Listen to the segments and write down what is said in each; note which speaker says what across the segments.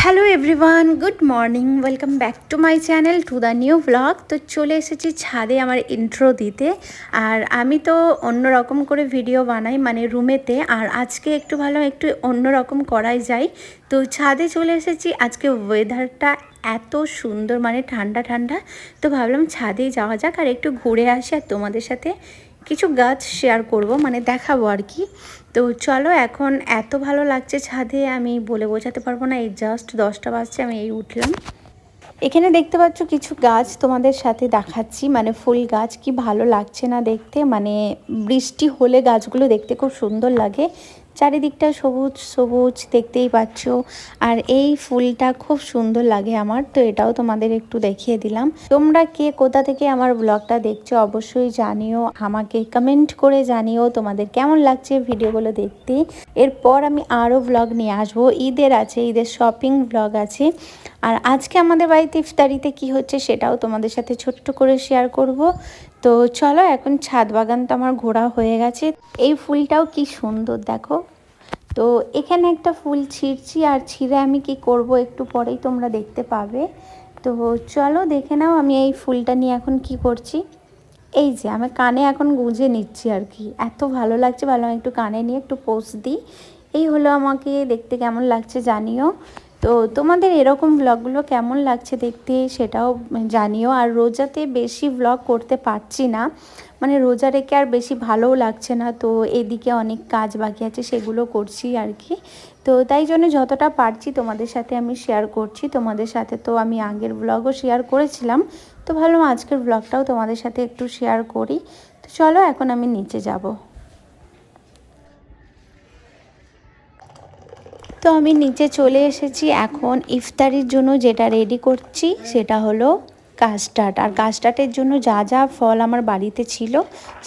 Speaker 1: Hello everyone, good morning. Welcome back to my channel to the new blog. তো চলে এসেছি ছাদে আমার ইন্ট্রো দিতে। আর আমি তো অন্যরকম করে ভিডিও বানাই, মানে রুমেতে। আর আজকে একটু অন্যরকম করাই যায়। তো ছাদে চলে এসেছি। আজকে ওয়েদারটা এত সুন্দর, মানে ঠান্ডা ঠান্ডা। তো ভাবলাম ছাদেই যাওয়া যাক আর একটু ঘুরে আসি, আর তোমাদের সাথে কিছু গাছ শেয়ার করব, মানে দেখাবো আর কি। তো চলো, এখন এত ভালো লাগছে ছাদে, আমি বলে বোঝাতে পারবো না। এই জাস্ট 10টা বাজছে, আমি এই উঠলাম। এখানে দেখতে পাচ্ছ কিছু গাছ তোমাদের সাথে দেখাচ্ছি, মানে ফুল গাছ। কি ভালো লাগছে না দেখতে, মানে বৃষ্টি হলে গাছগুলো দেখতে খুব সুন্দর লাগে। চারিদিকটা সবুজ সবুজ দেখতেই পাচ্ছ। আর এই ফুলটা খুব সুন্দর লাগে আমার, তো এটাও তোমাদের একটু দেখিয়ে দিলাম। তোমরা কে কোথা থেকে আমার ব্লগটা দেখছো অবশ্যই জানিও, আমাকে কমেন্ট করে জানিও তোমাদের কেমন লাগছে ভিডিওগুলো দেখতে। এরপর আমি আরও ব্লগ নিয়ে আসবো। ঈদের আছে, ঈদের শপিং ব্লগ আছে। আর আজকে আমাদের বাড়িতে ইফতারিতে কি হচ্ছে সেটাও তোমাদের সাথে ছোট্ট করে শেয়ার করব। তো চলো, এখন ছাদ বাগান তো আমার ঘোরা হয়ে গেছে। এই ফুলটাও কি সুন্দর দেখো। তো এখানে একটা ফুল ছিঁড়ছি, আর ছিঁড়ে আমি কি করব একটু পরেই তোমরা দেখতে পাবে। তো চলো দেখে নাও আমি এই ফুলটা নিয়ে এখন কি করছি। এই যে আমি কানে এখন গুঁজে নিচ্ছি আর কি, এত ভালো লাগছে। ভালো, একটু কানে নিয়ে একটু পোজ দিই। এই হলো, আমাকে দেখতে কেমন লাগছে জানিও। তো তোমাদের এরকম ব্লগগুলো কেমন লাগছে দেখতে সেটাও জানিও। আর রোজাতে বেশি ব্লগ করতে পারছি না, মানে রোজা রেখে আর বেশি ভালোও লাগছে না। তো এদিকে অনেক কাজ বাকি আছে, সেগুলো করছি আর কি। তো তাই জন্য যতটা পারছি তোমাদের সাথে আমি শেয়ার করছি। তোমাদের সাথে তো আমি আগের ব্লগও শেয়ার করেছিলাম, তো ভাবলাম আজকের ব্লগটাও তোমাদের সাথে একটু শেয়ার করি। তো চলো, এখন আমি নিচে যাব। তো আমি নিচে চলে এসেছি। এখন ইফতারির জন্য যেটা রেডি করছি সেটা হলো কাস্টার্ড। আর কাস্টার্ডের জন্য যা যা ফল আমার বাড়িতে ছিল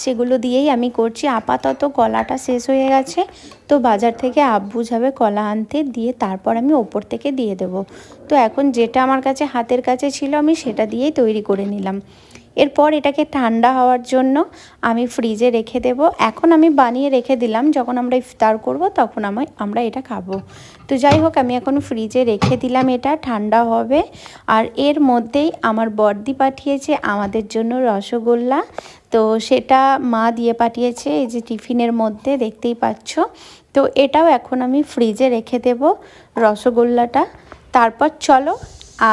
Speaker 1: সেগুলো দিয়েই আমি করছি। আপাতত কলাটা শেষ হয়ে গেছে, তো বাজার থেকে আব্বু যাবে কলা আনতে, দিয়ে তারপর আমি ওপর থেকে দিয়ে দেব। তো এখন যেটা আমার কাছে হাতের কাছে ছিল আমি সেটা দিয়েই তৈরি করে নিলাম। এরপর এটাকে ঠান্ডা হওয়ার জন্য আমি ফ্রিজে রেখে দেব। এখন আমি বানিয়ে রেখে দিলাম, যখন আমরা ইফতার করব তখন আমরা এটা খাবো। তো যাই হোক, আমি এখন ফ্রিজে রেখে দিলাম, এটা ঠান্ডা হবে। আর এর মধ্যেই আমার বড়দি পাঠিয়েছে আমাদের জন্য রসগোল্লা। তো সেটা মা দিয়ে পাঠিয়েছে এই যে টিফিনের মধ্যে, দেখতেই পাচ্ছ। তো এটাও এখন আমি ফ্রিজে রেখে দেব, রসগোল্লাটা। তারপর চলো,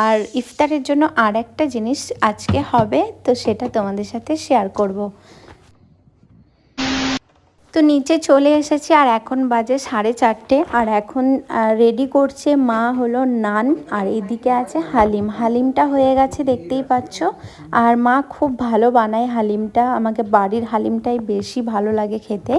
Speaker 1: আর ইফতারের জন্য আর একটা জিনিস আজকে হবে, তো সেটা তোমাদের সাথে শেয়ার করব। তো নিচে চলে এসেছি, আর এখন বাজে 4:30। আর এখন রেডি করছে মা হলো নান, আর এদিকে আছে হালিম। হালিমটা হয়ে গেছে দেখতেই পাচ্ছ। আর মা খুব ভালো বানায় হালিমটা, আমাকে বাড়ির হালিমটাই বেশি ভালো লাগে খেতে।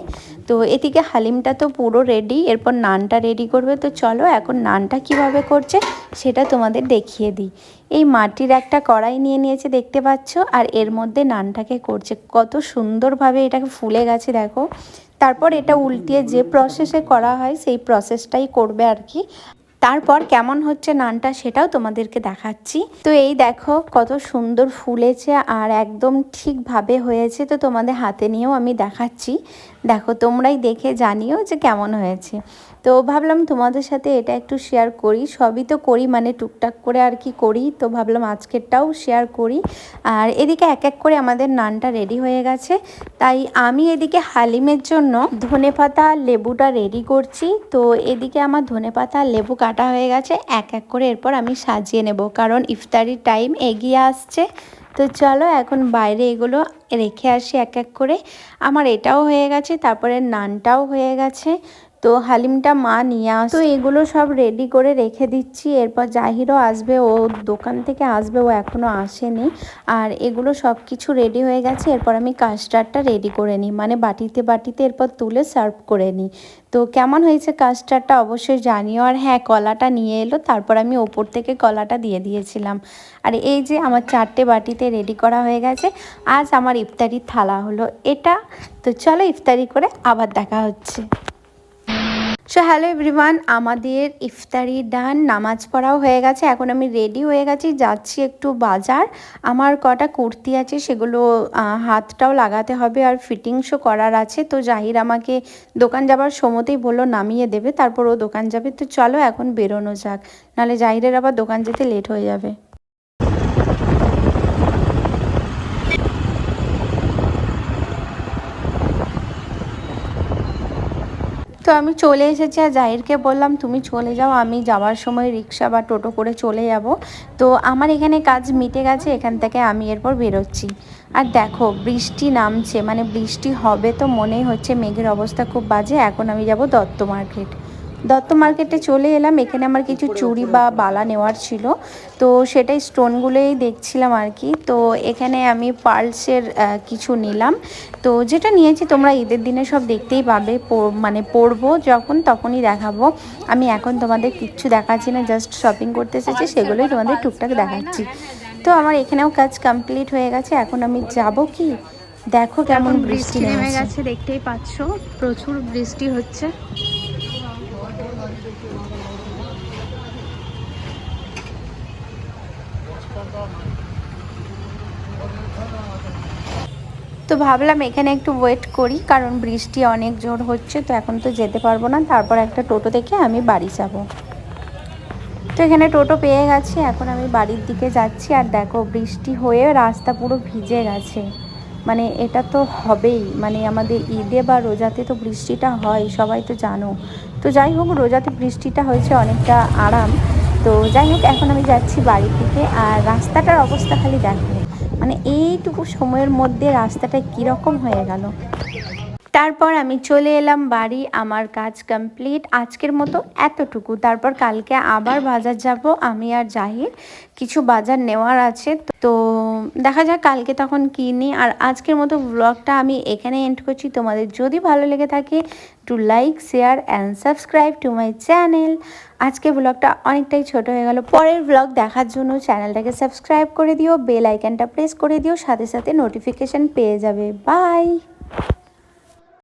Speaker 1: তো এদিকে হালিমটা তো পুরো রেডি, এরপর নানটা রেডি করবে। তো চলো, এখন নানটা কিভাবে করছে সেটা তোমাদের দেখিয়ে দিই। এই মাটির একটা কড়াই নিয়ে নিয়েছে দেখতে পাচ্ছ, আর এর মধ্যে নানটাকে করছে। কত সুন্দরভাবে এটাকে ফুলে গেছে দেখো। তারপর এটা উল্টিয়ে যে প্রসেসে করা হয় সেই প্রসেসটাই করবে আর কি। তারপর কেমন হচ্ছে নানটা সেটাও তোমাদেরকে দেখাচ্ছি। তো এই দেখো কত সুন্দর ফুলেছে, আর একদম ঠিকভাবে হয়েছে। তো তোমাদের হাতে নিয়েও আমি দেখাচ্ছি, দেখো তোমরাই দেখে জানিও যে কেমন হয়েছে। তো ভাবলাম তোমাদের সাথে এটা একটু শেয়ার করি। সবই তো করি, মানে টুকটাক করে আর কি করি। তো ভাবলাম আজকেরটাও শেয়ার করি। আর এদিকে এক এক করে আমাদের নানটা রেডি হয়ে গেছে, তাই আমি এদিকে হালিমের জন্য ধনেপাতা লেবুটা রেডি করছি। তো এদিকে আমার ধনেপাতা লেবু কাটা হয়ে গেছে, এক এক করে এরপর আমি সাজিয়ে নেব, কারণ ইফতারির টাইম এগিয়ে আসছে। তো চলো, এখন বাইরে এগুলো রেখে আসি এক এক করে। আমার এটাও হয়ে গেছে, তারপরে নানটাও হয়ে গেছে। তো হালিমটা মা নিয়ে তো এগুলো সব রেডি করে রেখে দিচ্ছি। এরপর জাহিরও আসবে, ও দোকান থেকে আসবে, ও এখনও আসেনি। আর এগুলো সব কিছু রেডি হয়ে গেছে। এরপর আমি কাস্টার্ডটা রেডি করে নিই, মানে বাটিতে বাটিতে এরপর তুলে সার্ভ করে নিই। তো কেমন হয়েছে কাস্টার্ডটা অবশ্যই জানিও। আর হ্যাঁ, কলাটা নিয়ে এলো, তারপর আমি ওপর থেকে কলাটা দিয়ে দিয়েছিলাম। আর এই যে আমার 4টে বাটিতে রেডি করা হয়ে গেছে। আজ আমার ইফতারির থালা হলো এটা। তো চলো, ইফতারি করে আবার দেখা হচ্ছে। সো হ্যালো এভরিওয়ান, আমাদের ইফতারি ডান, নামাজ পড়াও হয়ে গেছে। এখন আমি রেডি হয়ে গেছি, যাচ্ছি একটু বাজার। আমার কটা কুর্তি আছে, সেগুলো হাতটাও লাগাতে হবে আর ফিটিংসও করার আছে। তো জাহির আমাকে দোকান যাবার সময়তেই বললো নামিয়ে দেবে, তারপর ও দোকান যাবে। তো চলো এখন বেরোনো যাক, নাহলে জাহিরের আবার দোকান যেতে লেট হয়ে যাবে। তো আমি চলে এসেছি আর জাহিরকে বললাম তুমি চলে যাও, আমি যাওয়ার সময় রিক্সা বা টোটো করে চলে যাব। তো আমার এখানে কাজ মিটে গেছে, এখান থেকে আমি এরপর বেরোচ্ছি। আর দেখো বৃষ্টি নামছে, মানে বৃষ্টি হবে তো মনেই হচ্ছে, মেঘের অবস্থা খুব বাজে। এখন আমি যাব দত্ত মার্কেট। দত্ত মার্কেটে চলে এলাম, এখানে আমার কিছু চুড়ি বা বালা নেওয়ার ছিল, তো সেটাই স্টোনগুলোই দেখছিলাম আর কি। তো এখানে আমি পার্লসের কিছু নিলাম। তো যেটা নিয়েছি তোমরা ঈদের দিনে সব দেখতেই পাবে, মানে পরবো যখন তখনই দেখাবো। আমি এখন তোমাদের কিচ্ছু দেখাচ্ছি না, জাস্ট শপিং করতে এসেছি, সেগুলোই তোমাদের টুকটাক দেখাচ্ছি। তো আমার এখানেও কাজ কমপ্লিট হয়ে গেছে, এখন আমি যাব কি দেখো কেমন বৃষ্টি নেমে গেছে, দেখতেই পাচ্ছ প্রচুর বৃষ্টি হচ্ছে। তো ভাবলাম এখানে একটু ওয়েট করি, কারণ বৃষ্টি অনেক জোর হচ্ছে, তো এখন তো যেতে পারবো না। তারপর একটা টোটো দেখে আমি বাড়ি যাব। তো এখানে টোটো পেয়ে গেছি, এখন আমি বাড়ির দিকে যাচ্ছি। আর দেখো বৃষ্টি হয়ে রাস্তা পুরো ভিজে গেছে, মানে এটা তো হবেই, মানে আমাদের ঈদে বা রোজাতে তো বৃষ্টিটা হয়, সবাই তো জানো। তো যাই হোক, রোজাতে বৃষ্টিটা হয়েছে অনেকটা আরাম। তো যাই হোক, এখন আমি যাচ্ছি বাড়ির দিকে। আর রাস্তাটার অবস্থা খালি দেখো, মানে এইটুকু সময়ের মধ্যে রাস্তাটা কীরকম হয়ে গেল। তারপর আমি চলে এলাম বাড়ি, আমার কাজ কমপ্লিট আজকের মতো এতটুকু। তারপর কালকে আবার বাজার যাব আমি আর জাহির, কিছু বাজার নেওয়ার আছে। তো দেখা যাক কালকে তখন কিনি। আর আজকের মতো ব্লগটা আমি এখানে এন্ড করছি। তোমাদের যদি ভালো লেগে থাকে, to like, share and subscribe to my channel. আজকে ব্লগটা অনেকটাই ছোট হয়ে গেল, পরের ব্লগ দেখার জন্য চ্যানেলটাকে সাবস্ক্রাইব করে দিও, বেল আইকনটা প্রেস করে দিও, সাথে সাথে নোটিফিকেশান পেয়ে যাবে। বাই।